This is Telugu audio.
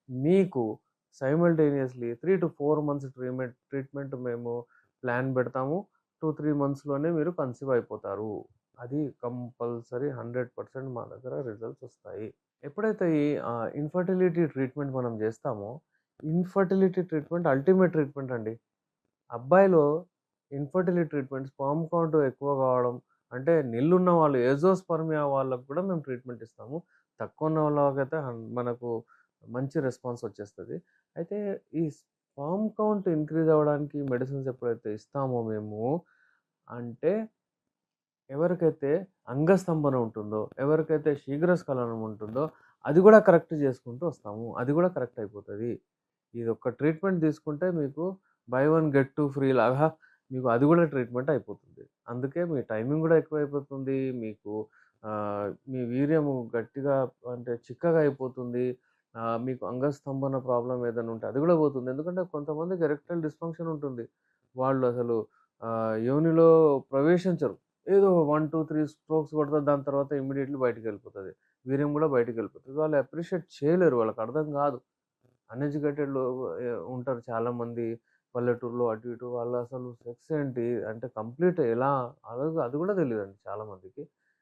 మీకు సైమల్టేనియస్‌లీ 3-4 మంత్స్ ట్రీట్మెంట్ మేము ప్లాన్ పెడతాము. 2-3 మంత్స్‌లోనే మీరు కన్సీవ్ అయిపోతారు. అది కంపల్సరీ 100% మా దగ్గర రిజల్ట్స్ వస్తాయి. ఎప్పుడైతే ఈ ఇన్‌ఫర్టిలిటీ ట్రీట్మెంట్ మనం చేస్తామో, ఇన్‌ఫర్టిలిటీ ట్రీట్మెంట్ అల్టిమేట్ ట్రీట్మెంట్ అండి. అబ్బాయిలో ఇన్‌ఫర్టిలిటీ ట్రీట్మెంట్ స్పెర్మ్ కౌంట్ ఎక్కువ కావడం, అంటే నిల్లున్న వాళ్ళు ఏజోస్పెర్మియా వాళ్ళకి కూడా మేము ట్రీట్మెంట్ ఇస్తాము. తక్కువ ఉన్న వాళ్ళకైతే మనకు మంచి రెస్పాన్స్ వచ్చేస్తది. అయితే ఈ స్పెర్మ్ కౌంట్ ఇంక్రీజ్ అవ్వడానికి మెడిసిన్స్ ఎప్పుడైతే ఇస్తామో మేము, అంటే ఎవరికైతే అంగస్తంభన ఉంటుందో, ఎవరికైతే శీఘ్రస్ఖలనం ఉంటుందో, అది గూడా కరెక్ట్ చేసుకుంటూ వస్తాము. అది గూడా కరెక్ట్ అయిపోతది. ఇదొక్క ట్రీట్మెంట్ తీసుకుంటే మీకు by one get two free లాగా మీకు అది గూడా ట్రీట్మెంట్ అయిపోతుంది. అందుకే మీ టైమింగ్ గూడా ఎక్కువైపోతుంది. మీకు మీ వీర్యము గట్టిగా అంటే చిక్కగా అయిపోతుంది. మీకు అంగస్తంభన ప్రాబ్లమ్ ఏదైనా ఉంటే అది గూడా పోతుంది. ఎందుకంటే కొంతమందికి ఎరెక్టైల్ డిస్‌ఫంక్షన్ ఉంటుంది. వాళ్ళు అసలు యోనిలో ప్రవేశించరు. ఏదో 1, 2, 3 స్ట్రోక్స్ కొడతారు. దాని తర్వాత ఇమ్మీడియేట్‌లీ బయటికెళ్ళిపోతది. వీర్యం గూడా బయటికెళ్ళిపోతది. వాళ్ళు అప్రిషియేట్ చేయలేరు. వాళ్ళకర్థం గాదు. అన్‌ఎడ్యుకేటెడ్‌లో ఉంటారు చాలామంది పల్లెటూరులో అటు ఇటు. వాళ్ళసలు సెక్స్ ఏంటి అంటే కంప్లీట్ ఎలా అది గూడా తెలీదండి చాలా మందికి.